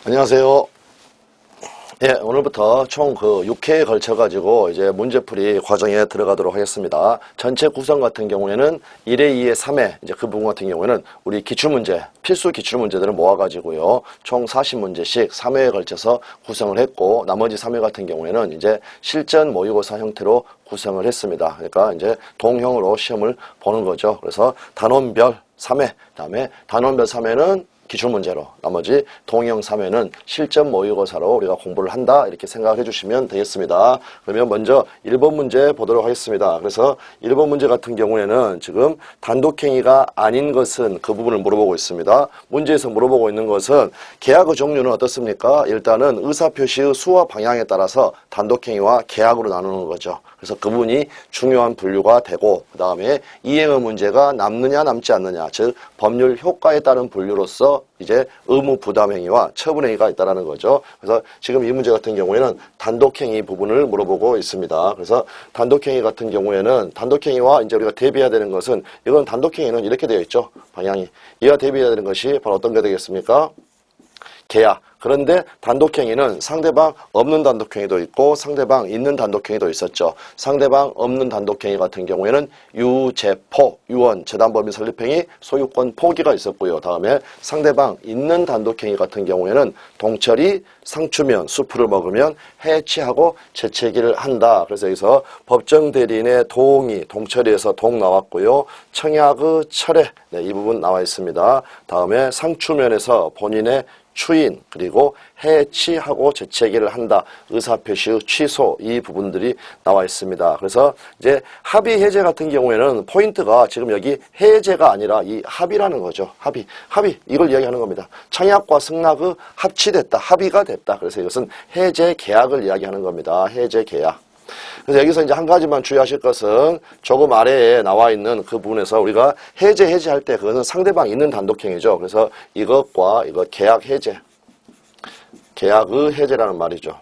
안녕하세요. 예, 오늘부터 총 6회에 걸쳐가지고 이제 문제풀이 과정에 들어가도록 하겠습니다. 전체 구성 같은 경우에는 1회, 2회, 3회, 이제 그 부분 같은 경우에는 우리 기출문제, 필수 기출문제들을 모아가지고요. 총 40문제씩 3회에 걸쳐서 구성을 했고, 나머지 3회 같은 경우에는 이제 실전 모의고사 형태로 구성을 했습니다. 그러니까 이제 동형으로 시험을 보는 거죠. 그래서 단원별 3회, 그다음에 단원별 3회는 기출문제로, 나머지 동형 3회는 실전 모의고사로 우리가 공부를 한다, 이렇게 생각해 주시면 되겠습니다. 그러면 먼저 1번 문제 보도록 하겠습니다. 그래서 1번 문제 같은 경우에는 지금 단독행위가 아닌 것은 그 부분을 물어보고 있습니다. 문제에서 물어보고 있는 것은 계약의 종류는 어떻습니까? 일단은 의사표시의 수와 방향에 따라서 단독행위와 계약으로 나누는 거죠. 그래서 그 부분이 중요한 분류가 되고, 그 다음에 이행의 문제가 남느냐 남지 않느냐, 즉 법률 효과에 따른 분류로서 이제 의무 부담행위와 처분행위가 있다는 거죠. 그래서 지금 이 문제 같은 경우에는 단독행위 부분을 물어보고 있습니다. 그래서 단독행위 같은 경우에는 단독행위와 이제 우리가 대비해야 되는 것은, 이건 단독행위는 이렇게 되어 있죠. 방향이. 이와 대비해야 되는 것이 바로 어떤 게 되겠습니까? 계약. 그런데 단독행위는 상대방 없는 단독행위도 있고 상대방 있는 단독행위도 있었죠. 상대방 없는 단독행위 같은 경우에는 유제포, 유언, 재단법인 설립행위, 소유권 포기가 있었고요. 다음에 상대방 있는 단독행위 같은 경우에는 동철이 상추면, 수프를 먹으면 해치하고 재채기를 한다. 그래서 여기서 법정대리인의 동의, 동철이에서 동 나왔고요. 청약의 철회, 네, 이 부분 나와 있습니다. 다음에 상추면에서 본인의 추인, 그리고 해치하고 재채기를 한다, 의사표시의 취소, 이 부분들이 나와 있습니다. 그래서 이제 합의 해제 같은 경우에는 포인트가 지금 여기 해제가 아니라 이 합의라는 거죠. 합의 이걸 이야기하는 겁니다. 청약과 승낙의 합치됐다, 합의가 됐다. 그래서 이것은 해제 계약을 이야기하는 겁니다. 해제 계약. 그래서 여기서 이제 한 가지만 주의하실 것은 조금 아래에 나와 있는 그 부분에서 우리가 해제할 때 그거는 상대방 있는 단독행위죠. 그래서 이것과 이거 계약 해제, 계약의 해제라는 말이죠.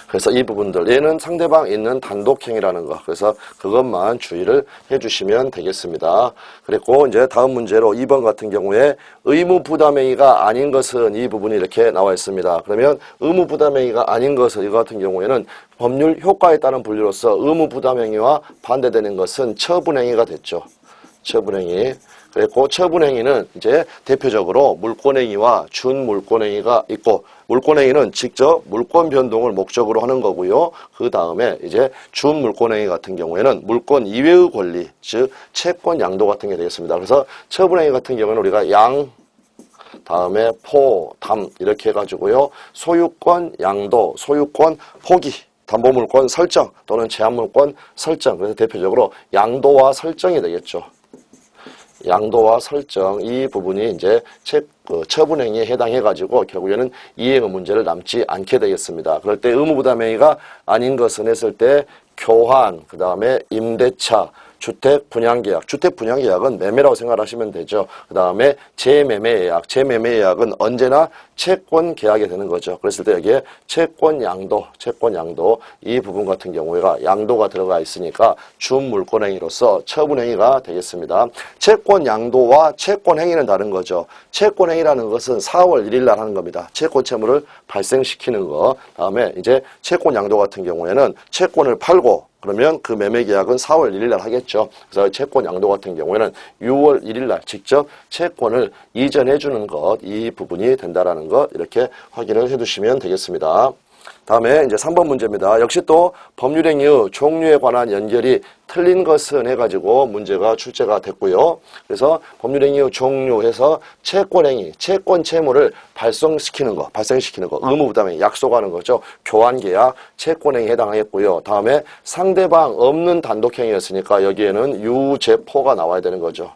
그래서 이 부분들, 얘는 상대방 있는 단독행위라는 거. 그래서 그것만 주의를 해주시면 되겠습니다. 그리고 이제 다음 문제로 2번 같은 경우에 의무부담행위가 아닌 것은, 이 부분이 이렇게 나와 있습니다. 그러면 의무부담행위가 아닌 것은, 이거 같은 경우에는 법률 효과에 따른 분류로서 의무부담행위와 반대되는 것은 처분행위가 됐죠. 처분행위. 그리고 처분행위는 이제 대표적으로 물권행위와 준물권행위가 있고, 물권행위는 직접 물권 변동을 목적으로 하는 거고요. 그 다음에 이제 준물권행위 같은 경우에는 물권 이외의 권리, 즉 채권 양도 같은 게 되겠습니다. 그래서 처분행위 같은 경우는 우리가 양, 다음에 포, 담 이렇게 해가지고요. 소유권 양도, 소유권 포기, 담보물권 설정 또는 제한물권 설정. 그래서 대표적으로 양도와 설정이 되겠죠. 양도와 설정, 이 부분이 이제 처분행위에 해당해가지고 결국에는 이행의 문제를 남지 않게 되겠습니다. 그럴 때 의무부담행위가 아닌 것은 했을 때 교환, 그 다음에 임대차, 주택분양계약, 주택분양계약은 매매라고 생각하시면 되죠. 그 다음에 재매매예약, 재매매예약은 언제나 채권계약이 되는 거죠. 그랬을 때 여기에 채권양도, 이 부분 같은 경우에가 양도가 들어가 있으니까 준물권행위로서 처분행위가 되겠습니다. 채권양도와 채권행위는 다른 거죠. 채권행위라는 것은 4월 1일 날 하는 겁니다. 채권채무를 발생시키는 거. 다음에 이제 채권양도 같은 경우에는 채권을 팔고, 그러면 그 매매계약은 4월 1일 날 하겠죠. 그래서 채권 양도 같은 경우에는 6월 1일 날 직접 채권을 이전해 주는 것, 이 부분이 된다라는 것, 이렇게 확인을 해 두시면 되겠습니다. 다음에 이제 3번 문제입니다. 역시 또 법률행위의 종류에 관한 연결이 틀린 것은 해가지고 문제가 출제가 됐고요. 그래서 법률행위의 종류에서 채권행위, 채권 채무를 발생시키는 거, 의무부담행위, 약속하는 거죠. 교환계약, 채권행위에 해당하겠고요. 다음에 상대방 없는 단독행위였으니까 여기에는 유제포가 나와야 되는 거죠.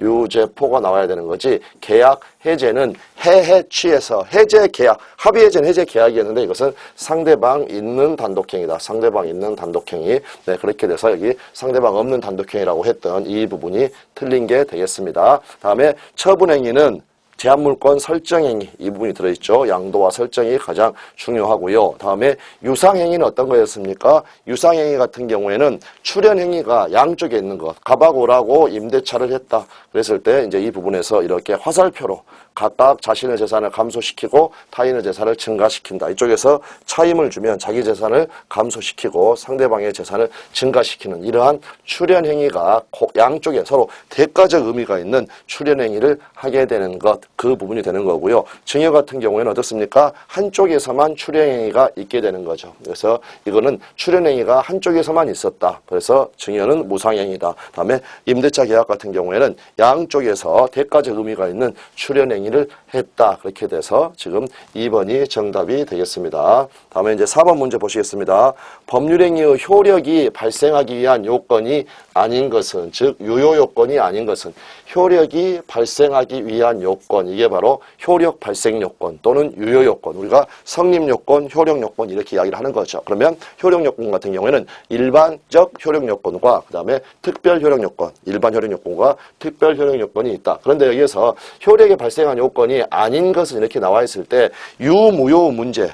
유제포가 나와야 되는 거지, 계약 해제는 해치에서 해제 계약, 합의 해제는 해제 계약이었는데 이것은 상대방 있는 단독행위다. 상대방 있는 단독행위. 네, 그렇게 돼서 여기 상대방 없는 단독행위라고 했던 이 부분이 틀린 게 되겠습니다. 다음에 처분행위는 제한물권 설정행위, 이 부분이 들어있죠. 양도와 설정이 가장 중요하고요. 다음에 유상행위는 어떤 거였습니까? 유상행위 같은 경우에는 출연행위가 양쪽에 있는 것, 갑하고라고 임대차를 했다. 그랬을 때 이제 이 부분에서 이렇게 화살표로 각각 자신의 재산을 감소시키고 타인의 재산을 증가시킨다. 이쪽에서 차임을 주면 자기 재산을 감소시키고 상대방의 재산을 증가시키는 이러한 출연행위가 양쪽에 서로 대가적 의미가 있는 출연행위를 하게 되는 것, 그 부분이 되는 거고요. 증여 같은 경우에는 어떻습니까? 한쪽에서만 출연행위가 있게 되는 거죠. 그래서 이거는 출연행위가 한쪽에서만 있었다. 그래서 증여는 무상행위다. 다음에 임대차 계약 같은 경우에는 양쪽에서 대가적 의미가 있는 출연행위를 했다. 그렇게 돼서 지금 2번이 정답이 되겠습니다. 다음에 이제 4번 문제 보시겠습니다. 법률행위의 효력이 발생하기 위한 요건이 아닌 것은, 즉 유효요건이 아닌 것은 효력이 발생하기 위한 요건, 이게 바로 효력 발생 요건 또는 유효 요건, 우리가 성립 요건, 효력 요건 이렇게 이야기를 하는 거죠. 그러면 효력 요건 같은 경우에는 일반적 효력 요건과 그 다음에 특별 효력 요건, 일반 효력 요건과 특별 효력 요건이 있다. 그런데 여기에서 효력이 발생한 요건이 아닌 것은 이렇게 나와 있을 때 유무효 문제,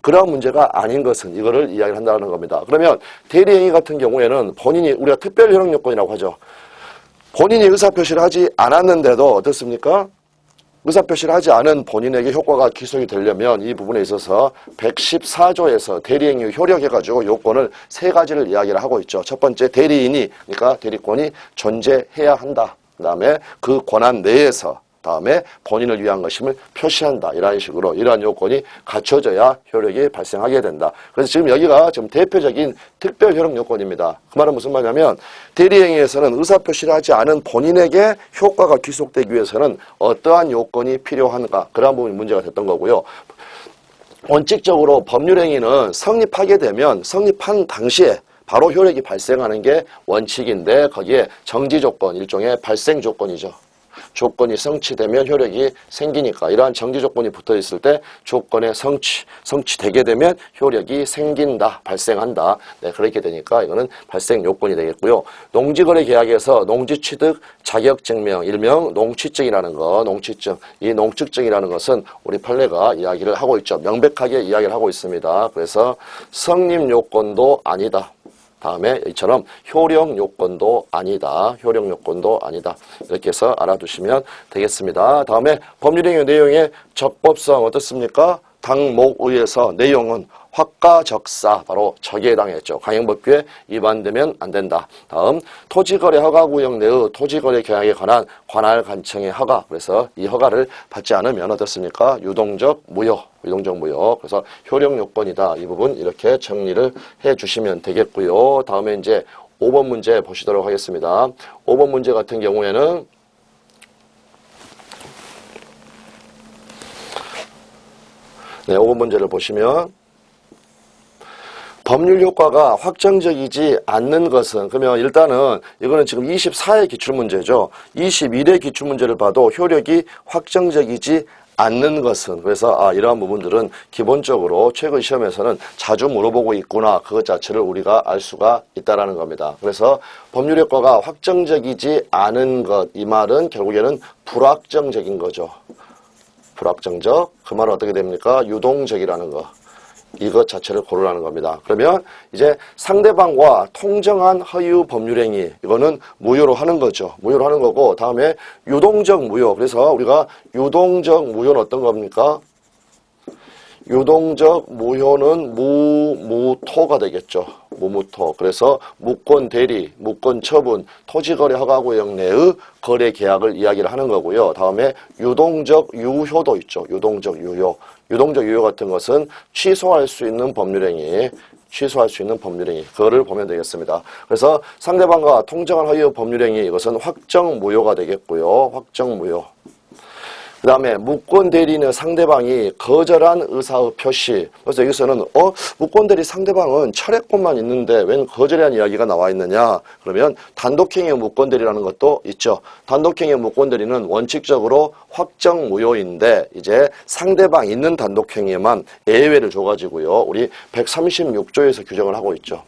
그러한 문제가 아닌 것은 이거를 이야기를 한다는 겁니다. 그러면 대리행위 같은 경우에는 본인이, 우리가 특별 효력 요건이라고 하죠. 본인이 의사표시를 하지 않았는데도 어떻습니까? 의사표시를 하지 않은 본인에게 효과가 기속이 되려면 이 부분에 있어서 114조에서 대리행위 효력해가지고 요건을 세 가지를 이야기를 하고 있죠. 첫 번째, 대리인이, 그러니까 대리권이 존재해야 한다. 그 다음에 그 권한 내에서, 다음에 본인을 위한 것임을 표시한다. 이런 식으로 이러한 요건이 갖춰져야 효력이 발생하게 된다. 그래서 지금 여기가 지금 대표적인 특별 효력 요건입니다. 그 말은 무슨 말이냐면 대리행위에서는 의사표시를 하지 않은 본인에게 효과가 귀속되기 위해서는 어떠한 요건이 필요한가, 그러한 부분이 문제가 됐던 거고요. 원칙적으로 법률행위는 성립하게 되면 성립한 당시에 바로 효력이 발생하는 게 원칙인데 거기에 정지조건, 일종의 발생 조건이죠. 조건이 성취되면 효력이 생기니까 이러한 정지 조건이 붙어 있을 때 조건의 성취되게 되면 효력이 생긴다, 발생한다. 네, 그렇게 되니까 이거는 발생 요건이 되겠고요. 농지거래 계약에서 농지취득 자격증명, 일명 농취증이라는 거, 농취증. 이 농취증이라는 것은 우리 판례가 이야기를 하고 있죠. 명백하게 이야기를 하고 있습니다. 그래서 성립 요건도 아니다. 다음에 이처럼 효력 요건도 아니다. 효력 요건도 아니다. 이렇게 해서 알아두시면 되겠습니다. 다음에 법률행위 내용의 적법성 어떻습니까? 당목의에서 내용은 확가적사, 바로 적에 해당했죠. 강행법규에 위반되면 안 된다. 다음, 토지거래 허가구역 내의 토지거래 계약에 관한 관할 간청의 허가. 그래서 이 허가를 받지 않으면 어떻습니까? 유동적 무효. 유동적 무효. 그래서 효력 요건이다. 이 부분 이렇게 정리를 해 주시면 되겠고요. 다음에 이제 5번 문제 보시도록 하겠습니다. 5번 문제 같은 경우에는 네, 5번 문제를 보시면 법률 효과가 확정적이지 않는 것은, 그러면 일단은 이거는 지금 24의 기출문제죠. 21의 기출문제를 봐도 효력이 확정적이지 않는 것은, 그래서 이러한 부분들은 기본적으로 최근 시험에서는 자주 물어보고 있구나, 그것 자체를 우리가 알 수가 있다라는 겁니다. 그래서 법률 효과가 확정적이지 않은 것, 이 말은 결국에는 불확정적인 거죠. 불확정적, 그 말은 어떻게 됩니까? 유동적이라는 거. 이것 자체를 고르라는 겁니다. 그러면 이제 상대방과 통정한 허위 법률행위, 이거는 무효로 하는 거죠. 무효로 하는 거고, 다음에 유동적 무효. 그래서 우리가 유동적 무효는 어떤 겁니까? 유동적 무효는 무토가 되겠죠. 무무토. 그래서 무권 대리, 무권 처분, 토지거래 허가구역 내의 거래 계약을 이야기를 하는 거고요. 다음에 유동적 유효도 있죠. 유동적 유효. 유동적 유효 같은 것은 취소할 수 있는 법률행위, 취소할 수 있는 법률행위, 그거를 보면 되겠습니다. 그래서 상대방과 통정한 허위 법률행위, 이것은 확정 무효가 되겠고요. 확정 무효. 그 다음에 무권 대리는 상대방이 거절한 의사의 표시. 그래서 여기서는 무권 대리 상대방은 철회권만 있는데 웬 거절이라는 이야기가 나와 있느냐. 그러면 단독행위 무권 대리라는 것도 있죠. 단독행위 무권 대리는 원칙적으로 확정 무효인데 이제 상대방 있는 단독행위에만 예외를 줘가지고요. 우리 136조에서 규정을 하고 있죠.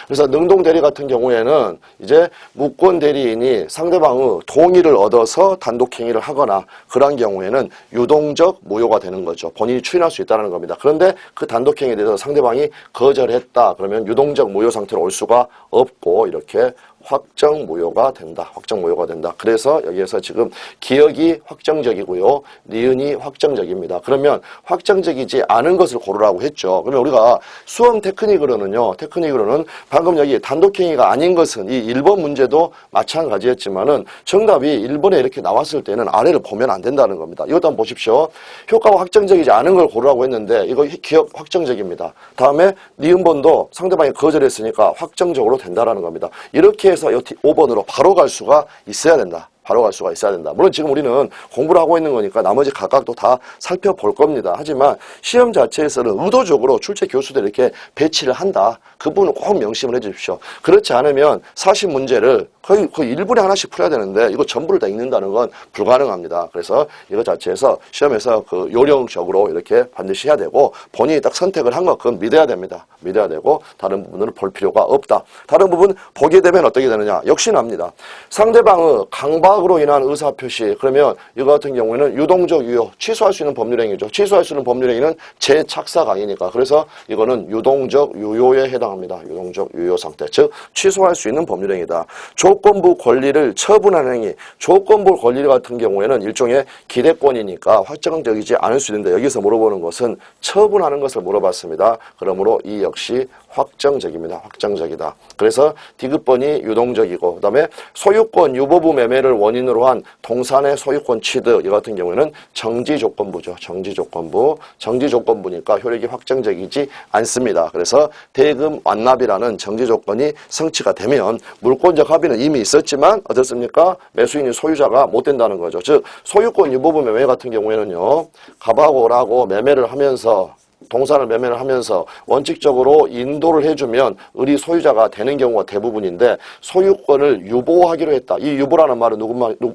그래서 능동대리 같은 경우에는 이제 무권 대리인이 상대방의 동의를 얻어서 단독행위를 하거나 그런 경우에는 유동적 무효가 되는 거죠. 본인이 추인할 수 있다는 겁니다. 그런데 그 단독행위에 대해서 상대방이 거절했다. 그러면 유동적 무효 상태로 올 수가 없고 이렇게 확정 무효가 된다. 확정 무효가 된다. 그래서 여기에서 지금 기억이 확정적이고요. 니은이 확정적입니다. 그러면 확정적이지 않은 것을 고르라고 했죠. 그러면 우리가 수험 테크닉으로는요. 테크닉으로는 방금 여기 단독행위가 아닌 것은 이 1번 문제도 마찬가지였지만은 정답이 1번에 이렇게 나왔을 때는 아래를 보면 안 된다는 겁니다. 이것도 한번 보십시오. 효과가 확정적이지 않은 걸 고르라고 했는데 이거 기억 확정적입니다. 다음에 니은번도 상대방이 거절했으니까 확정적으로 된다라는 겁니다. 이렇게 해서 5번으로 바로 갈 수가 있어야 된다. 바로 갈 수가 있어야 된다. 물론 지금 우리는 공부를 하고 있는 거니까 나머지 각각도 다 살펴볼 겁니다. 하지만 시험 자체에서는 의도적으로 출제 교수들이 이렇게 배치를 한다. 그 부분은 꼭 명심을 해 주십시오. 그렇지 않으면 40문제를 거의 1분에 하나씩 풀어야 되는데 이거 전부를 다 읽는다는 건 불가능합니다. 그래서 이거 자체에서 시험에서 그 요령적으로 이렇게 반드시 해야 되고 본인이 딱 선택을 한 것은 믿어야 됩니다. 믿어야 되고 다른 부분을 볼 필요가 없다. 다른 부분 보게 되면 어떻게 되느냐? 역시납니다. 상대방의 강박으로 인한 의사표시 그러면 이거 같은 경우에는 유동적 유효 취소할 수 있는 법률행위죠. 취소할 수 있는 법률행위는 재착사 강의니까 그래서 이거는 유동적 유효에 해당합니다. 유동적 유효 상태 즉 취소할 수 있는 법률행위다. 조건부 권리를 처분하는 행위 조건부 권리 같은 경우에는 일종의 기대권이니까 확정적이지 않을 수 있는데 여기서 물어보는 것은 처분하는 것을 물어봤습니다. 그러므로 이 역시 확정적입니다. 확정적이다. 그래서 디귿번이 유동적이고 그 다음에 소유권 유보부 매매를 원인으로 한 동산의 소유권 취득 이 같은 경우에는 정지조건부죠. 정지조건부. 정지조건부니까 효력이 확정적이지 않습니다. 그래서 대금 완납이라는 정지조건이 성취가 되면 물권적 합의는 이미 있었지만 어떻습니까? 매수인이 소유자가 못 된다는 거죠. 즉 소유권 유보부 매매 같은 경우에는요. 갑하고 을하고 매매를 하면서 동산을 매매를 하면서 원칙적으로 인도를 해주면 을이 소유자가 되는 경우가 대부분인데 소유권을 유보하기로 했다. 이 유보라는 말은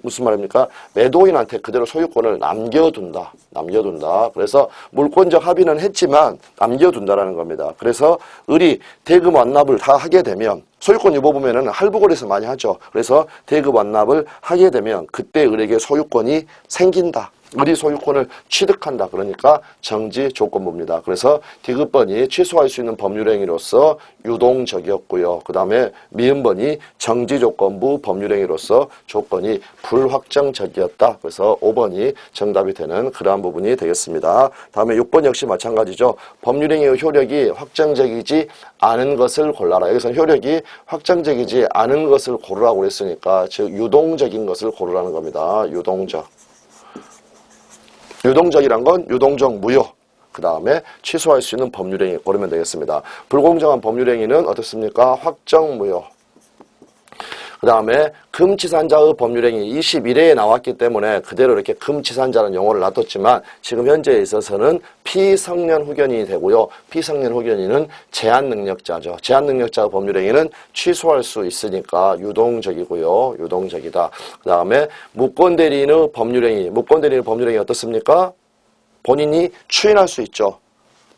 무슨 말입니까? 매도인한테 그대로 소유권을 남겨둔다. 남겨둔다. 그래서 물권적 합의는 했지만 남겨둔다라는 겁니다. 그래서 을이 대금 완납을 다 하게 되면 소유권 유보 보면은 할부거래에서 많이 하죠. 그래서 대금 완납을 하게 되면 그때 을에게 소유권이 생긴다. 을이 소유권을 취득한다. 그러니까 정지 조건부입니다. 그래서 디귿번이 취소할 수 있는 법률행위로서 유동적이었고요. 그 다음에 미음번이 정지 조건부 법률행위로서 조건이 불확정적이었다. 그래서 5번이 정답이 되는 그러한 부분이 되겠습니다. 다음에 6번 역시 마찬가지죠. 법률행위의 효력이 확정적이지 않은 것을 골라라. 여기서는 효력이 확정적이지 않은 것을 고르라고 그랬으니까 즉 유동적인 것을 고르라는 겁니다. 유동적. 유동적이란 건 유동적 무효. 그 다음에 취소할 수 있는 법률행위 고르면 되겠습니다. 불공정한 법률행위는 어떻습니까? 확정무효. 그 다음에 금치산자의 법률행위 21회에 나왔기 때문에 그대로 이렇게 금치산자라는 용어를 놔뒀지만 지금 현재에 있어서는 피성년 후견인이 되고요. 피성년 후견인은 제한능력자죠. 제한능력자의 법률행위는 취소할 수 있으니까 유동적이고요. 유동적이다. 그 다음에 무권대리인의 법률행위. 무권대리인의 법률행위 어떻습니까? 본인이 추인할 수 있죠.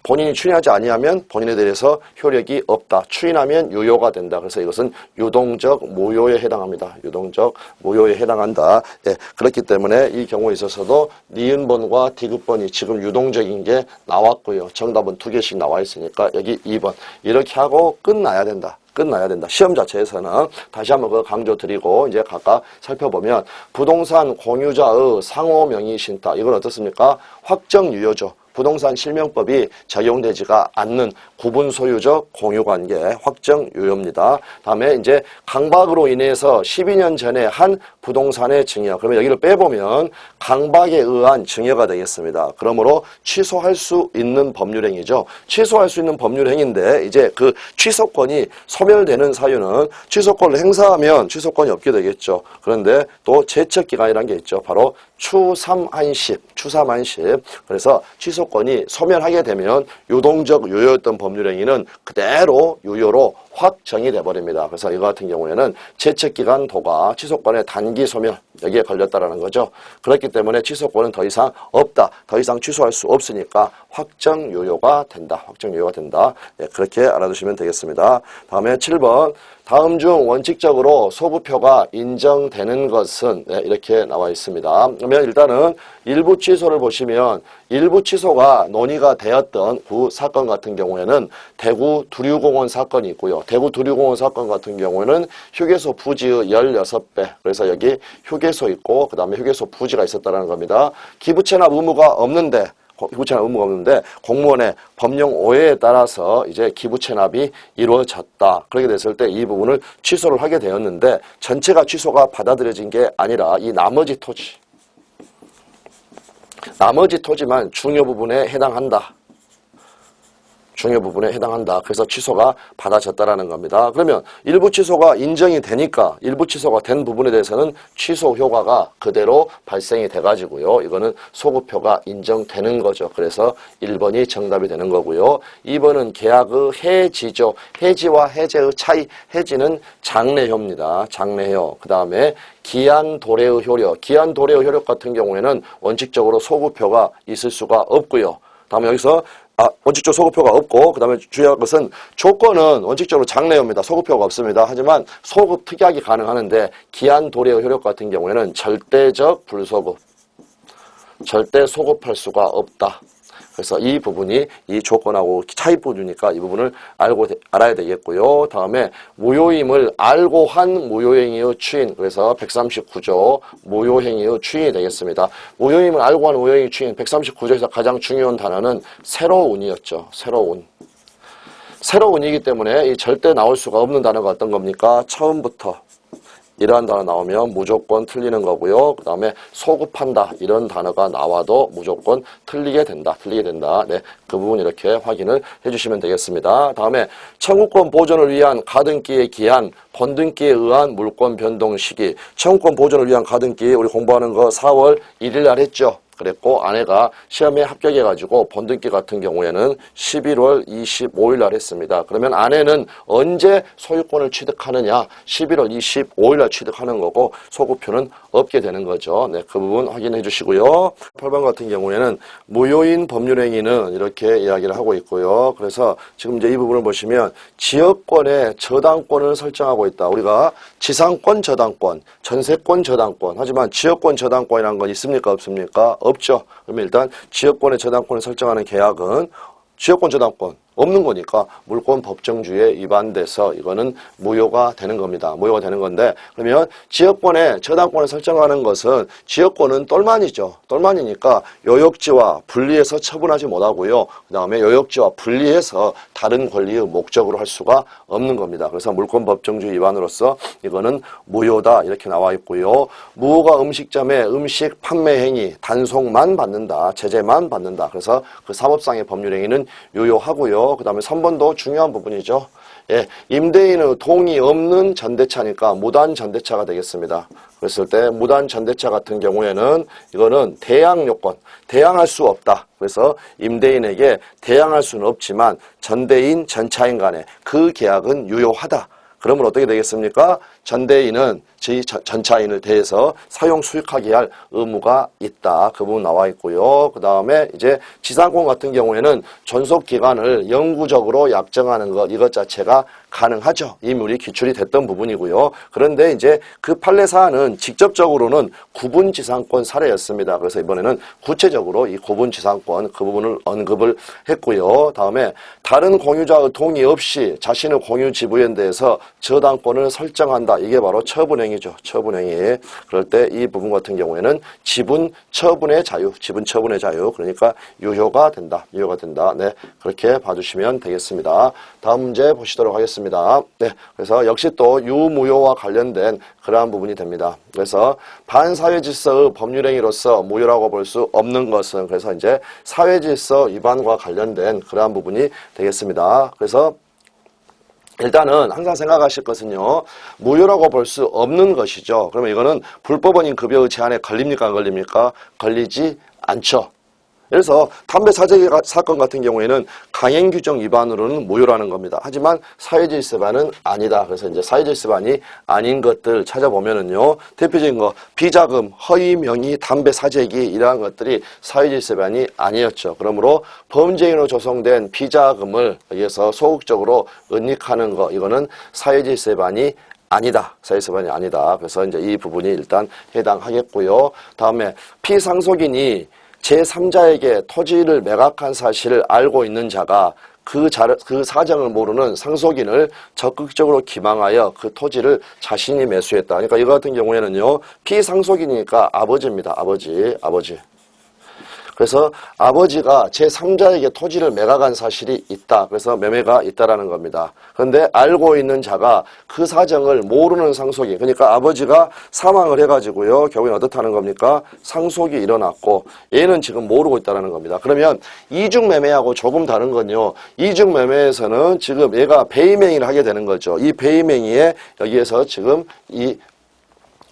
본인이 추인하지 아니하면 본인에 대해서 효력이 없다. 추인하면 유효가 된다. 그래서 이것은 유동적 무효에 해당합니다. 유동적 무효에 해당한다. 예, 그렇기 때문에 이 경우에 있어서도 니은번과 디귿번이 지금 유동적인 게 나왔고요. 정답은 2개씩 나와 있으니까 여기 2번. 이렇게 하고 끝나야 된다. 끝나야 된다. 시험 자체에서는 다시 한번 그 강조 드리고 이제 각각 살펴보면 부동산 공유자의 상호 명의 신탁. 이건 어떻습니까? 확정 유효죠. 부동산 실명법이 적용되지가 않는 구분 소유적 공유관계 확정 유효입니다. 다음에 이제 강박으로 인해서 12년 전에 한 부동산의 증여. 그러면 여기를 빼보면 강박에 의한 증여가 되겠습니다. 그러므로 취소할 수 있는 법률행위죠. 취소할 수 있는 법률행위인데 이제 그 취소권이 소멸되는 사유는 취소권을 행사하면 취소권이 없게 되겠죠. 그런데 또 제척기간이라는 게 있죠. 바로 추삼한십. 그래서 취소권이 소멸하게 되면 유동적 유효였던 법률행위는 그대로 유효로 확정이 돼버립니다. 그래서 이거 같은 경우에는 제척기간 도과 취소권의 단기 소멸 여기에 걸렸다라는 거죠. 그렇기 때문에 취소권은 더 이상 없다. 더 이상 취소할 수 없으니까 확정유효가 된다. 확정유효가 된다. 네, 그렇게 알아두시면 되겠습니다. 다음에 7번. 다음 중 원칙적으로 소급표가 인정되는 것은 네, 이렇게 나와 있습니다. 그러면 일단은 일부 취소를 보시면 일부 취소가 논의가 되었던 사건 같은 경우에는 대구 두류공원 사건이 있고요. 대구 두류공원 사건 같은 경우에는 휴게소 부지의 16배. 그래서 여기 휴게소 있고 그 다음에 휴게소 부지가 있었다는 겁니다. 기부채납 의무가 없는데 기부채납 의무가 없는데 공무원의 법령 오해에 따라서 이제 기부채납이 이루어졌다. 그렇게 됐을 때 이 부분을 취소를 하게 되었는데 전체가 취소가 받아들여진 게 아니라 이 나머지 토지만 중요 부분에 해당한다. 중요 부분에 해당한다. 그래서 취소가 받아졌다라는 겁니다. 그러면 일부 취소가 인정이 되니까 일부 취소가 된 부분에 대해서는 취소 효과가 그대로 발생이 돼가지고요. 이거는 소급표가 인정되는 거죠. 그래서 1번이 정답이 되는 거고요. 2번은 계약의 해지죠. 해지와 해제의 차이. 해지는 장래효입니다. 장래효. 그 다음에 기한 도래의 효력. 기한 도래의 효력 같은 경우에는 원칙적으로 소급표가 있을 수가 없고요. 다음에 여기서 원칙적으로 소급표가 없고 그 다음에 주의할 것은 조건은 원칙적으로 장래효입니다. 소급표가 없습니다. 하지만 소급 특약이 가능하는데 기한 도래의 효력 같은 경우에는 절대적 불소급, 절대 소급할 수가 없다. 그래서 이 부분이 이 조건하고 차이 부분이니까 이 부분을 알아야 되겠고요. 다음에 무효임을 알고 한 무효행위의 추인. 그래서 139조 무효행위의 추인이 되겠습니다. 무효임을 알고 한 무효행위 추인. 139조에서 가장 중요한 단어는 새로운이었죠. 새로운이기 때문에 이 절대 나올 수가 없는 단어가 어떤 겁니까? 처음부터. 이러한 단어 나오면 무조건 틀리는 거고요. 그 다음에 소급한다. 이런 단어가 나와도 무조건 틀리게 된다. 네, 그 부분 이렇게 확인을 해주시면 되겠습니다. 다음에 청구권 보존을 위한 가등기의 기한, 번등기에 의한 물권 변동 시기. 청구권 보존을 위한 가등기 우리 공부하는 거 4월 1일 날 했죠. 그랬고 아내가 시험에 합격해가지고 번등기 같은 경우에는 11월 25일 날 했습니다. 그러면 아내는 언제 소유권을 취득하느냐? 11월 25일 날 취득하는 거고 소급표는 없게 되는 거죠. 네, 그 부분 확인해 주시고요. 8번 같은 경우에는 무효인 법률행위는 이렇게 이야기를 하고 있고요. 그래서 지금 이제 이 부분을 보시면 지역권의 저당권을 설정하고 있다. 우리가 지상권 저당권, 전세권 저당권. 하지만 지역권 저당권이라는 건 있습니까? 없습니까? 없죠. 그러면 일단 지역권의 저당권을 설정하는 계약은 지역권 저당권 없는 거니까 물권 법정주의에 위반돼서 이거는 무효가 되는 겁니다. 무효가 되는 건데 그러면 지역권의 저당권을 설정하는 것은 지역권은 똘만이죠. 똘만이니까 요역지와 분리해서 처분하지 못하고요. 그 다음에 요역지와 분리해서 다른 권리의 목적으로 할 수가 없는 겁니다. 그래서 물권 법정주의 위반으로서 이거는 무효다 이렇게 나와 있고요. 무허가 음식점의 음식 판매 행위 단속만 받는다. 제재만 받는다. 그래서 그 사법상의 법률행위는 유효하고요. 그 다음에 3번도 중요한 부분이죠. 예, 임대인의 동의 없는 전대차니까 무단 전대차가 되겠습니다. 그랬을 때 무단 전대차 같은 경우에는 이거는 대양 요건, 대양할 수 없다. 그래서 임대인에게 대양할 수는 없지만 전대인, 전차인 간에 그 계약은 유효하다. 그러면 어떻게 되겠습니까? 전대인은 전차인을 대해서 사용 수익하게 할 의무가 있다. 그 부분 나와 있고요. 그 다음에 이제 지상권 같은 경우에는 존속 기간을 영구적으로 약정하는 것 이것 자체가 가능하죠. 이물이 기출이 됐던 부분이고요. 그런데 이제 그 판례 사안은 직접적으로는 구분지상권 사례였습니다. 그래서 이번에는 구체적으로 이 구분지상권 그 부분을 언급을 했고요. 다음에 다른 공유자의 동의 없이 자신의 공유 지부에 대해서 저당권을 설정한다. 이게 바로 처분행위죠. 처분행위. 그럴 때 이 부분 같은 경우에는 지분 처분의 자유, 그러니까 유효가 된다. 네, 그렇게 봐주시면 되겠습니다. 다음 문제 보시도록 하겠습니다. 네, 그래서 역시 또 유무효와 관련된 그러한 부분이 됩니다. 그래서 반사회질서의 법률행위로서 무효라고 볼 수 없는 것은 그래서 이제 사회질서 위반과 관련된 그러한 부분이 되겠습니다. 그래서 일단은 항상 생각하실 것은요. 무효라고 볼 수 없는 것이죠. 그러면 이거는 불법원인 급여의 제한에 걸립니까? 안 걸립니까? 걸리지 않죠. 그래서 담배 사재기 사건 같은 경우에는 강행 규정 위반으로는 무효라는 겁니다. 하지만 사회질서 위반은 아니다. 그래서 이제 사회질서 위반이 아닌 것들 찾아보면은요. 대표적인 거 비자금, 허위 명의 담배 사재기 이러한 것들이 사회질서 위반이 아니었죠. 그러므로 범죄인으로 조성된 비자금을 여기에서 소극적으로 은닉하는 거 이거는 사회질서 위반이 아니다. 사회질서 위반이 아니다. 그래서 이제 이 부분이 일단 해당하겠고요. 다음에 피상속인이 제3자에게 토지를 매각한 사실을 알고 있는 자가 그 사정을 모르는 상속인을 적극적으로 기망하여 그 토지를 자신이 매수했다. 그러니까 이거 같은 경우에는요. 피상속인이니까 아버지입니다. 아버지. 그래서 아버지가 제3자에게 토지를 매각한 사실이 있다. 그래서 매매가 있다라는 겁니다. 그런데 알고 있는 자가 그 사정을 모르는 상속인, 그러니까 아버지가 사망을 해가지고요. 결국엔 어떻다는 겁니까? 상속이 일어났고 얘는 지금 모르고 있다는 겁니다. 그러면 이중매매하고 조금 다른 건요. 이중매매에서는 지금 얘가 배임행위를 하게 되는 거죠. 이 배임행위에 여기에서 지금 이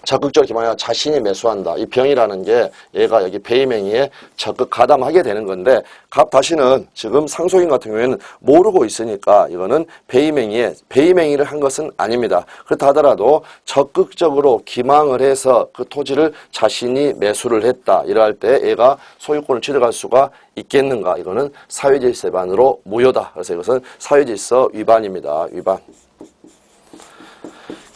적극적으로 기망하여 자신이 매수한다. 이 병이라는 게 얘가 여기 배임행위에 적극 가담하게 되는 건데 다시는 지금 상속인 같은 경우에는 모르고 있으니까 이거는 배임행위를 한 것은 아닙니다. 그렇다 하더라도 적극적으로 기망을 해서 그 토지를 자신이 매수를 했다. 이럴 때 얘가 소유권을 취득할 수가 있겠는가. 이거는 사회질서 위반으로 무효다. 그래서 이것은 사회질서 위반입니다. 위반.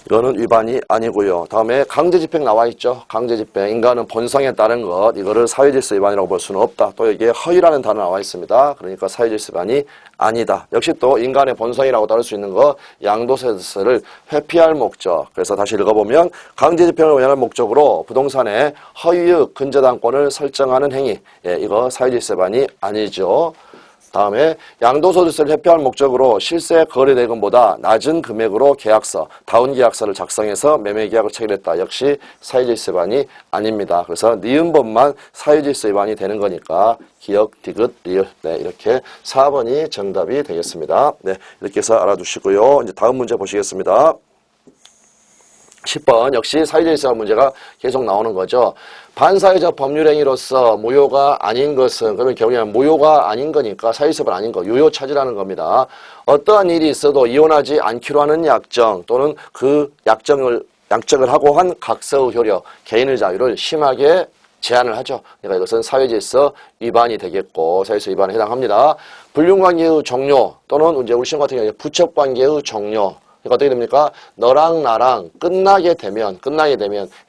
이거는 위반이 아니고요. 다음에 강제집행 나와 있죠. 강제집행. 인간은 본성에 따른 것. 이거를 사회질서 위반이라고 볼 수는 없다. 또 여기에 허위라는 단어 나와 있습니다. 그러니까 사회질서 위반이 아니다. 역시 또 인간의 본성이라고 따를 수 있는 거 양도세를 회피할 목적. 그래서 다시 읽어보면 강제집행을 원하는 목적으로 부동산의 허위의 근저당권을 설정하는 행위. 예, 이거 사회질서 위반이 아니죠. 다음에 양도소득세를 회피할 목적으로 실세 거래대금보다 낮은 금액으로 계약서, 다운계약서를 작성해서 매매계약을 체결했다. 역시 사회질서 위반이 아닙니다. 그래서 니은법만 사회질서 위반이 되는 거니까 기역, 디귿, 리을. 네, 이렇게 4번이 정답이 되겠습니다. 네, 이렇게 해서 알아두시고요. 이제 다음 문제 보시겠습니다. 10번 역시 사회질서 위반 문제가 계속 나오는 거죠. 반사회적 법률행위로서 무효가 아닌 것은 그러면 결국에는 무효가 아닌 거니까 사회질서 위반 아닌 거 유효 차지라는 겁니다. 어떠한 일이 있어도 이혼하지 않기로 하는 약정 또는 그 약정을 하고 한 각서의 효력, 개인의 자유를 심하게 제한을 하죠. 그러니까 이것은 사회질서 위반이 되겠고 사회질서 위반에 해당합니다. 불륜관계의 종료 또는 이제 우리 시험 같은 경우에 부척관계의 종료. 그러니까 어떻게 됩니까? 너랑 나랑 끝나게 되면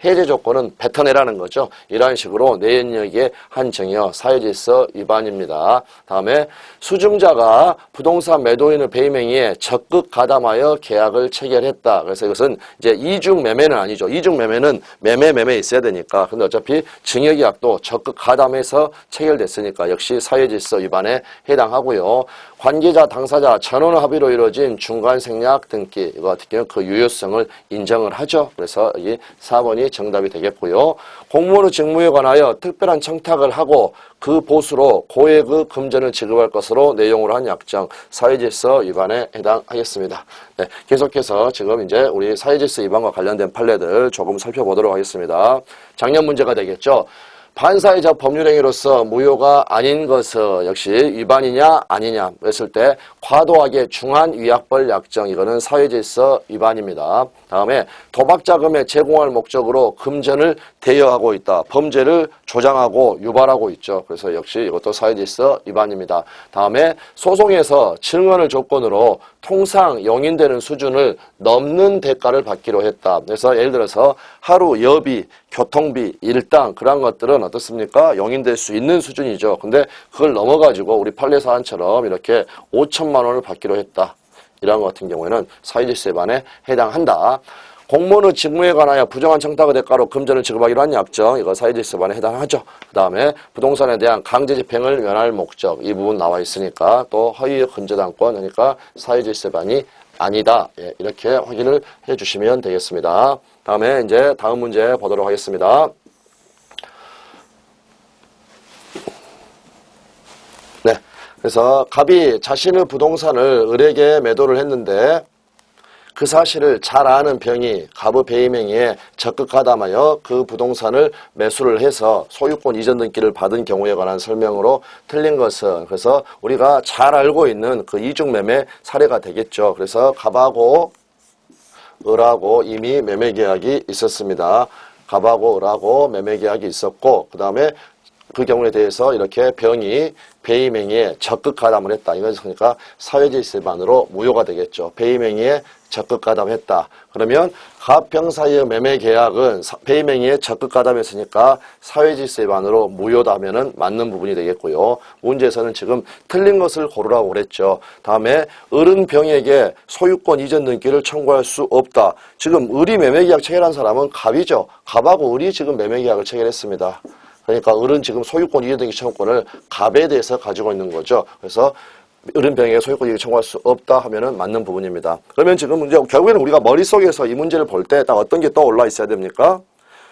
해제 조건은 뱉어내라는 거죠. 이런 식으로 내연역의 한 정의어 사회질서 위반입니다. 다음에 수증자가 부동산 매도인의 배임행위에 적극 가담하여 계약을 체결했다. 그래서 이것은 이제 이중매매는 아니죠. 이중매매는 매매 있어야 되니까. 근데 어차피 증여계약도 적극 가담해서 체결됐으니까 역시 사회질서 위반에 해당하고요. 관계자, 당사자, 전원 합의로 이루어진 중간생략 등기 이거 같은 경우는 그 유효성을 인정을 하죠. 그래서 이 4번이 정답이 되겠고요. 공무원의 직무에 관하여 특별한 청탁을 하고 그 보수로 고액의 금전을 지급할 것으로 내용으로 한 약정 사회질서 위반에 해당하겠습니다. 네, 계속해서 지금 이제 우리 사회질서 위반과 관련된 판례들 조금 살펴보도록 하겠습니다. 작년 문제가 되겠죠. 반사회적 법률행위로서 무효가 아닌 것은 역시 위반이냐 아니냐 했을 때 과도하게 중한 위약벌 약정 이거는 사회질서 위반입니다. 다음에 도박자금에 제공할 목적으로 금전을 대여하고 있다. 범죄를 조장하고 유발하고 있죠. 그래서 역시 이것도 사회질서 위반입니다. 다음에 소송에서 증언을 조건으로 통상 용인되는 수준을 넘는 대가를 받기로 했다. 그래서 예를 들어서 하루 여비, 교통비, 일당 그런 것들은 어떻습니까? 용인될 수 있는 수준이죠. 근데 그걸 넘어가지고 우리 판례 사안처럼 이렇게 5천만 원을 받기로 했다. 이런 것 같은 경우에는 사회질서 위반에 해당한다. 공무원의 직무에 관하여 부정한 청탁의 대가로 금전을 지급하기로 한 약정 이거 사회질서 위반에 해당하죠. 그 다음에 부동산에 대한 강제집행을 면할 목적 이 부분 나와 있으니까 또 허위 근저당권 그러니까 사회질서 위반이 아니다. 예, 이렇게 확인을 해주시면 되겠습니다. 다음에 이제 다음 문제 보도록 하겠습니다. 네, 그래서 갑이 자신의 부동산을 을에게 매도를 했는데 그 사실을 잘 아는 병이 갑의 배임행위에 적극 가담하여 그 부동산을 매수를 해서 소유권 이전 등기를 받은 경우에 관한 설명으로 틀린 것은, 그래서 우리가 잘 알고 있는 그 이중매매 사례가 되겠죠. 그래서 갑하고 을하고 이미 매매계약이 있었습니다. 갑하고 을하고 매매계약이 있었고, 그 다음에 그 경우에 대해서 이렇게 병이 배임행위에 적극 가담을 했다. 이건 그러니까 사회질서위반으로 무효가 되겠죠. 배임행위에 적극 가담했다. 그러면 갑병 사이의 매매 계약은 배임행위에 적극 가담했으니까 사회질서위반으로 무효다 하면은 맞는 부분이 되겠고요. 문제에서는 지금 틀린 것을 고르라고 그랬죠. 다음에 을은 병에게 소유권 이전 등기를 청구할 수 없다. 지금 을이 매매 계약 체결한 사람은 갑이죠. 갑하고 을이 지금 매매 계약을 체결했습니다. 그러니까 을은 지금 소유권 이전 등기 청구권을 갑에 대해서 가지고 있는 거죠. 그래서 을은 병에게 소유권 이전 청구할 수 없다 하면은 맞는 부분입니다. 그러면 지금 이제 결국에는 우리가 머릿속에서 이 문제를 볼 때 딱 어떤 게 떠올라 있어야 됩니까?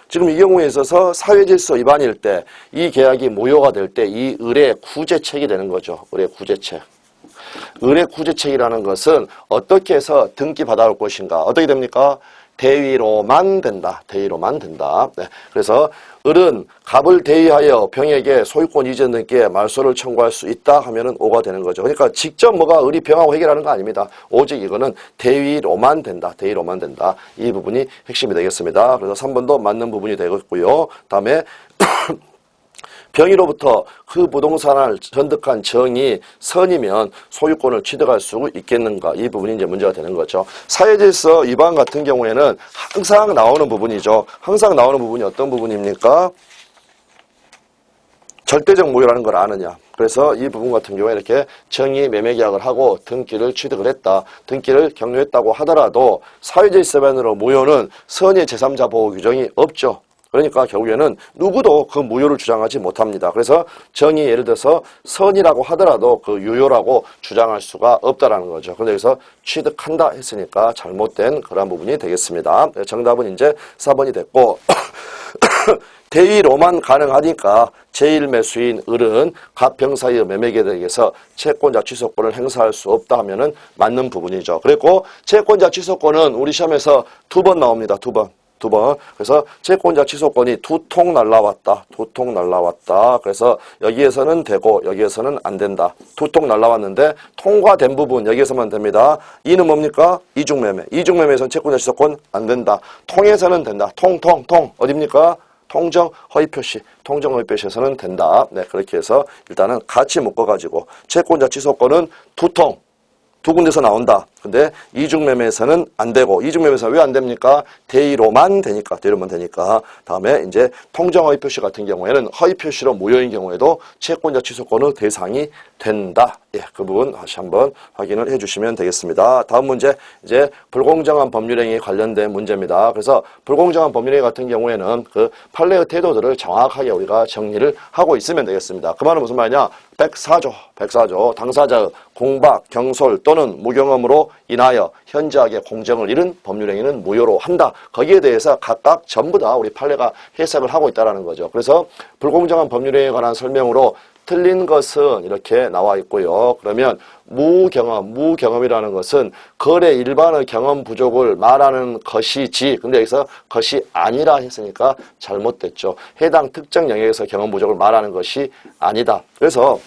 지금 이 경우에 있어서 사회질서 위반일 때 이 계약이 무효가 될 때 이 을의 구제책이 되는 거죠. 을의 구제책. 을의 구제책이라는 것은 어떻게 해서 등기 받아올 것인가? 어떻게 됩니까? 대위로만 된다. 대위로만 된다. 네. 그래서 을은 갑을 대위하여 병에게 소유권 이전 등기에 말소를 청구할 수 있다 하면은 오가 되는 거죠. 그러니까 직접 뭐가 을이 병하고 해결하는 거 아닙니다. 오직 이거는 대위로만 된다. 대위로만 된다. 이 부분이 핵심이 되겠습니다. 그래서 3번도 맞는 부분이 되겠고요. 다음에 병이로부터 그 부동산을 전득한 정이 선이면 소유권을 취득할 수 있겠는가? 이 부분이 이제 문제가 되는 거죠. 사회질서 위반 같은 경우에는 항상 나오는 부분이죠. 항상 나오는 부분이 어떤 부분입니까? 절대적 무효라는 걸 아느냐. 그래서 이 부분 같은 경우에 이렇게 정의 매매계약을 하고 등기를 취득을 했다. 등기를 격려했다고 하더라도 사회질서 위반으로 무효는 선의 제3자 보호 규정이 없죠. 그러니까 결국에는 누구도 그 무효를 주장하지 못합니다. 그래서 정이 예를 들어서 선이라고 하더라도 그 유효라고 주장할 수가 없다라는 거죠. 그런데 여기서 취득한다 했으니까 잘못된 그런 부분이 되겠습니다. 정답은 이제 4번이 됐고 대위로만 가능하니까 제1매수인 을은 갑병 사이의 매매계약에서 채권자 취소권을 행사할 수 없다 하면은 맞는 부분이죠. 그리고 채권자 취소권은 우리 시험에서 2번 나옵니다. 2번. 그래서 채권자 취소권이 2통 날라왔다. 2통 날라왔다. 그래서 여기에서는 되고 여기에서는 안 된다. 2통 날라왔는데 통과된 부분 여기에서만 됩니다. 이는 뭡니까? 이중매매. 이중매매에서는 채권자 취소권 안 된다. 통에서는 된다. 통. 어딥니까? 통정 허위 표시. 통정 허위 표시에서는 된다. 네, 그렇게 해서 일단은 같이 묶어가지고 채권자 취소권은 2통. 2군데서 나온다. 근데 이중매매에서는 안 되고, 이중매매에서는 왜 안 됩니까? 대위로만 되니까, 대위로만 되니까. 다음에 이제 통정 허위 표시 같은 경우에는 허위 표시로 무효인 경우에도 채권자 취소권의 대상이 된다. 예, 그 부분 다시 한번 확인을 해주시면 되겠습니다. 다음 문제, 이제 불공정한 법률행위 관련된 문제입니다. 그래서 불공정한 법률행위 같은 경우에는 그 판례의 태도들을 정확하게 우리가 정리를 하고 있으면 되겠습니다. 그 말은 무슨 말이냐? 104조 당사자의 공박, 경솔 또는 무경험으로 인하여 현저하게 공정을 잃은 법률행위는 무효로 한다. 거기에 대해서 각각 전부 다 우리 판례가 해석을 하고 있다는 거죠. 그래서 불공정한 법률행위에 관한 설명으로 틀린 것은 이렇게 나와 있고요. 그러면 무경험이라는 것은 거래 일반의 경험 부족을 말하는 것이지, 근데 여기서 것이 아니라 했으니까 잘못됐죠. 해당 특정 영역에서 경험 부족을 말하는 것이 아니다. 그래서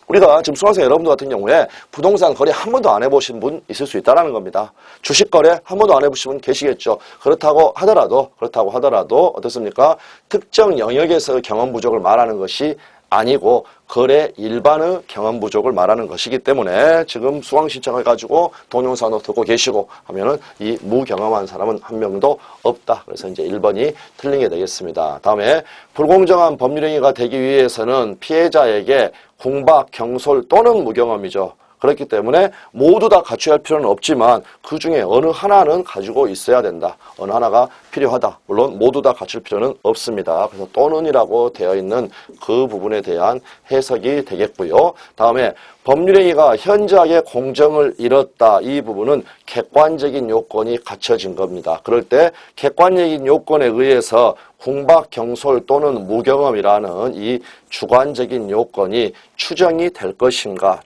우리가 지금 수강생 여러분들 같은 경우에 부동산 거래 한 번도 안 해보신 분 있을 수 있다는 겁니다. 주식 거래 한 번도 안 해보신 분 계시겠죠. 그렇다고 하더라도 어떻습니까? 특정 영역에서 경험 부족을 말하는 것이 아니고 거래 일반의 경험 부족을 말하는 것이기 때문에 지금 수강 신청해가지고 동영상도 듣고 계시고 하면은 이 무경험한 사람은 한 명도 없다. 그래서 이제 1번이 틀린 게 되겠습니다. 다음에 불공정한 법률행위가 되기 위해서는 피해자에게 공박, 경솔 또는 무경험이죠. 그렇기 때문에 모두 다 갖춰야 할 필요는 없지만 그 중에 어느 하나는 가지고 있어야 된다. 어느 하나가 필요하다. 물론 모두 다 갖출 필요는 없습니다. 그래서 또는이라고 되어 있는 그 부분에 대한 해석이 되겠고요. 다음에 법률행위가 현저하게 공정을 잃었다. 이 부분은 객관적인 요건이 갖춰진 겁니다. 그럴 때 객관적인 요건에 의해서 궁박, 경솔 또는 무경험이라는 이 주관적인 요건이 추정이 될 것인가,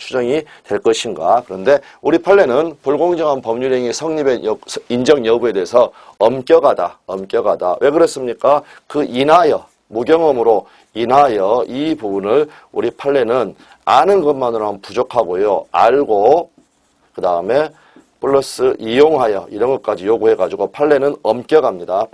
그런데 우리 판례는 불공정한 법률행위 성립의 인정 여부에 대해서 엄격하다. 왜 그랬습니까? 그 인하여, 무경험으로 인하여 이 부분을 우리 판례는 아는 것만으로는 부족하고요. 알고 그 다음에 플러스 이용하여 이런 것까지 요구해가지고 판례는 엄격합니다.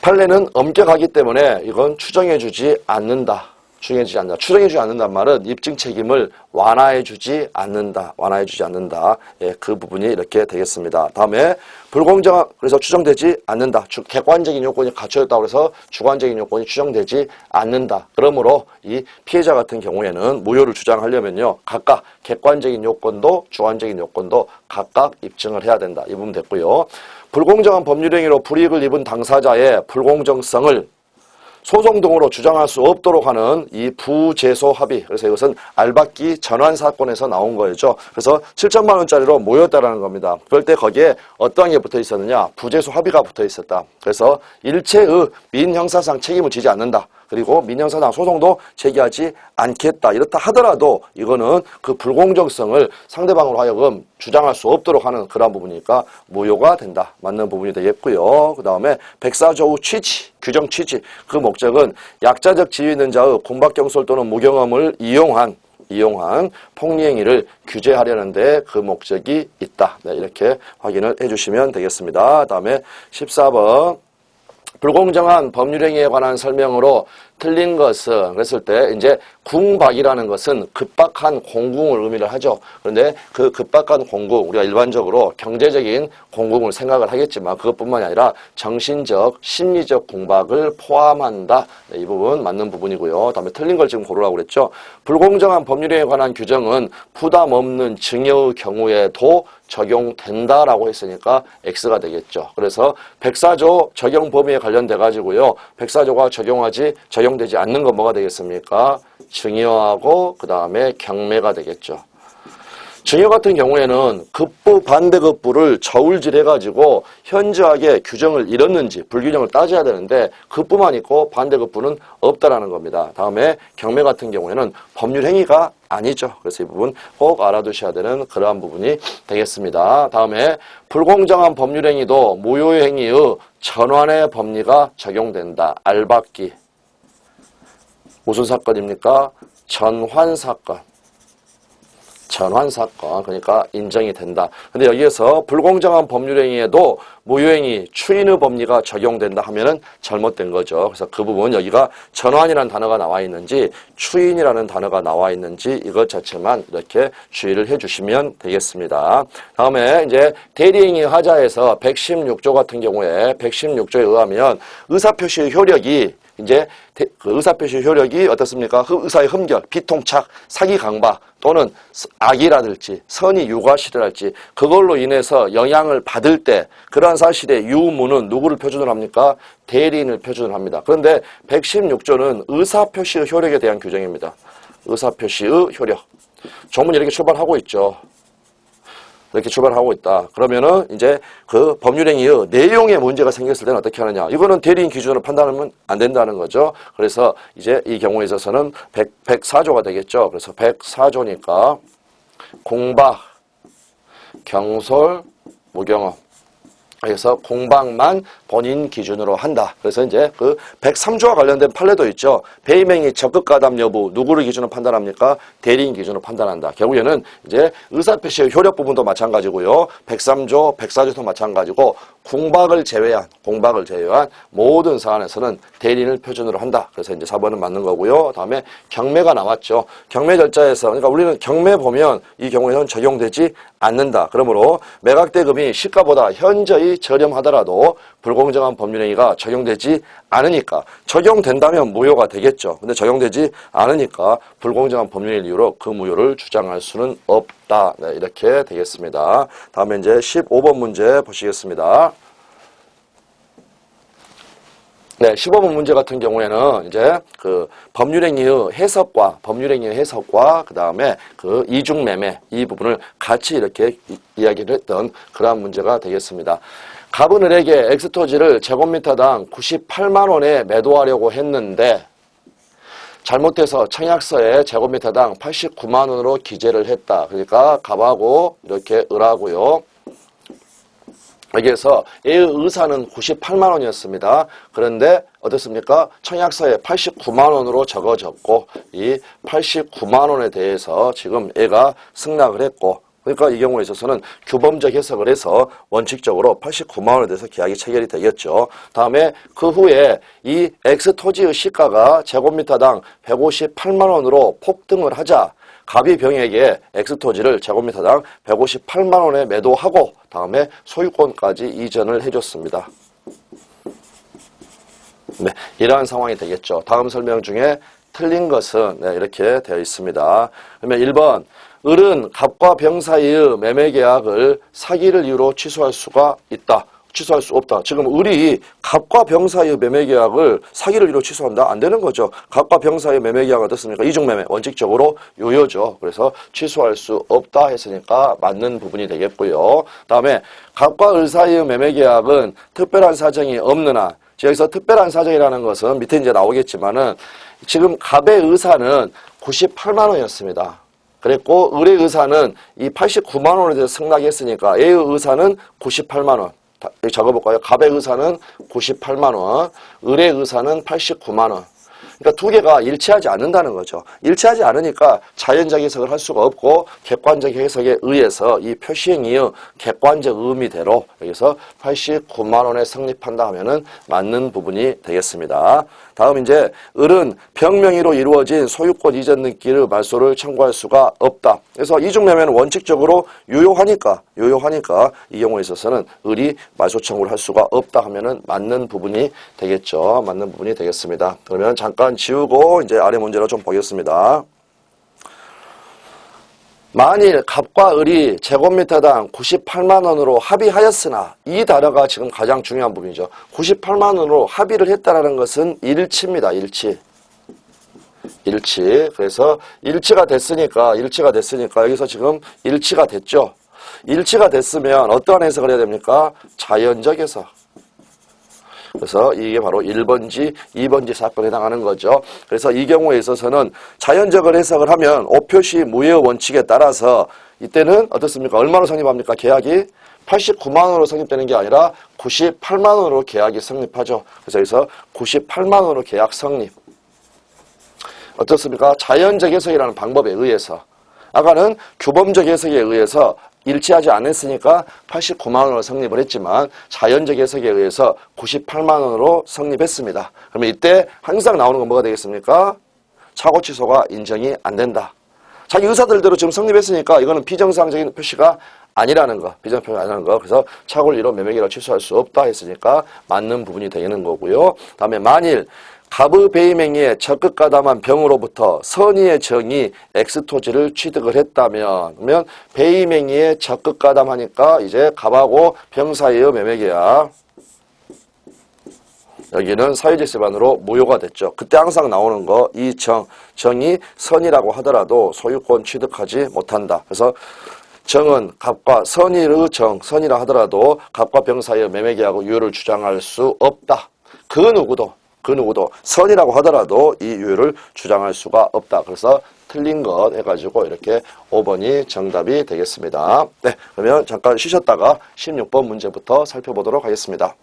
판례는 엄격하기 때문에 이건 추정해주지 않는다. 추정해주지 않는다는 말은 입증 책임을 완화해주지 않는다. 예, 그 부분이 이렇게 되겠습니다. 다음에 불공정한, 그래서 추정되지 않는다. 객관적인 요건이 갖춰졌다고 해서 주관적인 요건이 추정되지 않는다. 그러므로 이 피해자 같은 경우에는 무효를 주장하려면요. 각각 객관적인 요건도 주관적인 요건도 각각 입증을 해야 된다. 이 부분 됐고요. 불공정한 법률행위로 불이익을 입은 당사자의 불공정성을 소송 등으로 주장할 수 없도록 하는 이 부재소 합의. 그래서 이것은 알박기 전환 사건에서 나온 거였죠. 그래서 7천만 원짜리로 모였다라는 겁니다. 그럴 때 거기에 어떠한 게 붙어 있었느냐? 부재소 합의가 붙어 있었다. 그래서 일체의 민형사상 책임을 지지 않는다. 그리고 민형사상 소송도 제기하지 않겠다. 이렇다 하더라도 이거는 그 불공정성을 상대방으로 하여금 주장할 수 없도록 하는 그런 부분이니까 무효가 된다. 맞는 부분이 되겠고요. 그 다음에 104조의 취지, 규정 취지. 그 목적은 약자적 지위 있는 자의 궁박경솔 또는 무경험을 이용한 폭리행위를 규제하려는데 그 목적이 있다. 네, 이렇게 확인을 해주시면 되겠습니다. 다음에 14번. 불공정한 법률행위에 관한 설명으로 틀린 것은 그랬을 때 이제 궁박이라는 것은 급박한 공궁을 의미를 하죠. 그런데 그 급박한 공궁 우리가 일반적으로 경제적인 공궁을 생각을 하겠지만 그것뿐만이 아니라 정신적, 심리적 궁박을 포함한다. 네, 이 부분 맞는 부분이고요. 다음에 틀린 걸 지금 고르라고 그랬죠. 불공정한 법률행위에 관한 규정은 부담 없는 증여의 경우에도 적용된다라고 했으니까 X가 되겠죠. 그래서 104조 적용 범위에 관련돼 가지고요. 104조가 적용되지 않는 건 뭐가 되겠습니까? 증여하고 그 다음에 경매가 되겠죠. 증여 같은 경우에는 급부 반대급부를 저울질해가지고 현저하게 규정을 잃었는지 불균형을 따져야 되는데 급부만 있고 반대급부는 없다라는 겁니다. 다음에 경매 같은 경우에는 법률행위가 아니죠. 그래서 이 부분 꼭 알아두셔야 되는 그러한 부분이 되겠습니다. 다음에 불공정한 법률행위도 무효의 행위의 전환의 법리가 적용된다. 알박기. 무슨 사건입니까? 전환사건. 그러니까 인정이 된다. 근데 여기에서 불공정한 법률행위에도 무효행위, 추인의 법리가 적용된다 하면은 잘못된 거죠. 그래서 그 부분 여기가 전환이라는 단어가 나와 있는지 추인이라는 단어가 나와 있는지 이것 자체만 이렇게 주의를 해주시면 되겠습니다. 다음에 이제 대리행위 하자에서 116조 같은 경우에 116조에 의하면 의사표시의 효력이 이제 그 의사표시 효력이 어떻습니까? 의사의 흠결, 비통착, 사기 강박 또는 악이라든지 선의 유과실이랄지 그걸로 인해서 영향을 받을 때 그러한 사실의 유무는 누구를 표준을 합니까? 대리인을 표준을 합니다. 그런데 116조는 의사표시의 효력에 대한 규정입니다. 의사표시의 효력. 조문이 이렇게 출발하고 있죠. 이렇게 출발하고 있다. 그러면은 이제 그 법률행위의 내용에 문제가 생겼을 때는 어떻게 하느냐. 이거는 대리인 기준으로 판단하면 안 된다는 거죠. 그래서 이제 이 경우에 있어서는 104조가 되겠죠. 그래서 104조니까 공박, 경솔, 무경험. 그래서 공박만 본인 기준으로 한다. 그래서 이제 그 103조와 관련된 판례도 있죠. 배임행위 적극 가담 여부 누구를 기준으로 판단합니까? 대리인 기준으로 판단한다. 결국에는 이제 의사표시의 효력 부분도 마찬가지고요. 103조, 104조도 마찬가지고 공박을 제외한 모든 사안에서는 대리인을 표준으로 한다. 그래서 이제 4번은 맞는 거고요. 다음에 경매가 나왔죠. 경매 절차에서 그러니까 우리는 경매 보면 이 경우에는 적용되지 않는다. 그러므로 매각대금이 시가보다 현저히 저렴하더라도 불공정한 법률행위가 적용되지 않으니까 적용된다면 무효가 되겠죠. 근데 적용되지 않으니까 불공정한 법률행위 이유로 그 무효를 주장할 수는 없다. 네, 이렇게 되겠습니다. 다음에 이제 15번 문제 보시겠습니다. 네, 15번 문제 같은 경우에는 이제 그 법률행위의 해석과 그 다음에 그 이중매매 이 부분을 같이 이렇게 이야기를 했던 그러한 문제가 되겠습니다. 갑은 을에게 엑스토지를 제곱미터당 98만 원에 매도하려고 했는데 잘못해서 청약서에 제곱미터당 89만 원으로 기재를 했다. 그러니까 갑하고 이렇게 을하고요. 여기에서 A의 의사는 98만 원이었습니다. 그런데 어떻습니까? 청약서에 89만 원으로 적어졌고 이 89만 원에 대해서 지금 A가 승낙을 했고 그러니까 이 경우에 있어서는 규범적 해석을 해서 원칙적으로 89만 원에 대해서 계약이 체결이 되겠죠. 다음에 그 후에 이 X토지의 시가가 제곱미터당 158만 원으로 폭등을 하자 갑이 병에게 X토지를 제곱미터당 158만 원에 매도하고 다음에 소유권까지 이전을 해줬습니다. 네, 이러한 상황이 되겠죠. 다음 설명 중에 틀린 것은 네, 이렇게 되어 있습니다. 그러면 1번 을은 갑과 병 사이의 매매계약을 사기를 이유로 취소할 수가 있다. 취소할 수 없다. 지금 을이 갑과 병 사이의 매매계약을 사기를 이유로 취소한다? 안 되는 거죠. 갑과 병 사이의 매매계약은 어떻습니까? 이중매매. 원칙적으로 유효죠. 그래서 취소할 수 없다 했으니까 맞는 부분이 되겠고요. 다음에 갑과 을 사이의 매매계약은 특별한 사정이 없는 한 여기서 특별한 사정이라는 것은 밑에 이제 나오겠지만은 지금 갑의 의사는 98만 원이었습니다. 그랬고 을의 의사는 이 89만 원에 대해서 승낙했으니까 A의 의사는 98만 원. 적어볼까요? 갑의 의사는 98만 원, 을의 의사는 89만 원. 그러니까 두 개가 일치하지 않는다는 거죠. 일치하지 않으니까 자연적 해석을 할 수가 없고 객관적 해석에 의해서 이 표시행위의 객관적 의미대로 여기서 89만 원에 성립한다 하면은 맞는 부분이 되겠습니다. 다음 이제 을은 병명의로 이루어진 소유권 이전 등기의 말소를 청구할 수가 없다. 그래서 이중매매는 원칙적으로 유효하니까 이 경우에 있어서는 을이 말소 청구를 할 수가 없다 하면은 맞는 부분이 되겠죠. 맞는 부분이 되겠습니다. 그러면 잠깐 지우고 이제 아래 문제로 좀 보겠습니다. 만일 갑과 을이 제곱미터당 98만 원으로 합의하였으나 이 단어가 지금 가장 중요한 부분이죠. 98만 원으로 합의를 했다는 것은 일치입니다. 일치. 그래서 일치가 됐으니까 여기서 지금 일치가 됐죠. 일치가 됐으면 어떠한 해석을 해야 됩니까? 자연적 해석. 그래서 이게 바로 1번지, 2번지 사건에 해당하는 거죠. 그래서 이 경우에 있어서는 자연적으로 해석을 하면 오표시 무효 원칙에 따라서 이때는 어떻습니까? 얼마로 성립합니까? 계약이 89만 원으로 성립되는 게 아니라 98만 원으로 계약이 성립하죠. 그래서 여기서 98만 원으로 계약 성립. 어떻습니까? 자연적 해석이라는 방법에 의해서. 아까는 규범적 해석에 의해서 일치하지 않았으니까 89만 원으로 성립을 했지만 자연적 해석에 의해서 98만 원으로 성립했습니다. 그러면 이때 항상 나오는 건 뭐가 되겠습니까? 착오 취소가 인정이 안 된다. 자기 의사들대로 지금 성립했으니까 이거는 비정상적인 표시가 아니라는 거, 비정표시가 아니라는 거. 그래서 착오를 이뤄 매매계약을 취소할 수 없다 했으니까 맞는 부분이 되는 거고요. 다음에 만일 갑의 배임행위에 적극 가담한 병으로부터 선의의 정이 X토지를 취득을 했다면 그러면 배임행위에 적극 가담하니까 이제 갑하고 병 사이의 매매계약 여기는 사유질서반으로 무효가 됐죠. 그때 항상 나오는 거 이 정이 선이라고 하더라도 소유권 취득하지 못한다. 그래서 정은 갑과 선의의 선이라 하더라도 갑과 병 사이의 매매계약의 유효를 주장할 수 없다. 그 누구도 선이라고 하더라도 이 유효를 주장할 수가 없다. 그래서 틀린 것 해가지고 이렇게 5번이 정답이 되겠습니다. 네, 그러면 잠깐 쉬셨다가 16번 문제부터 살펴보도록 하겠습니다.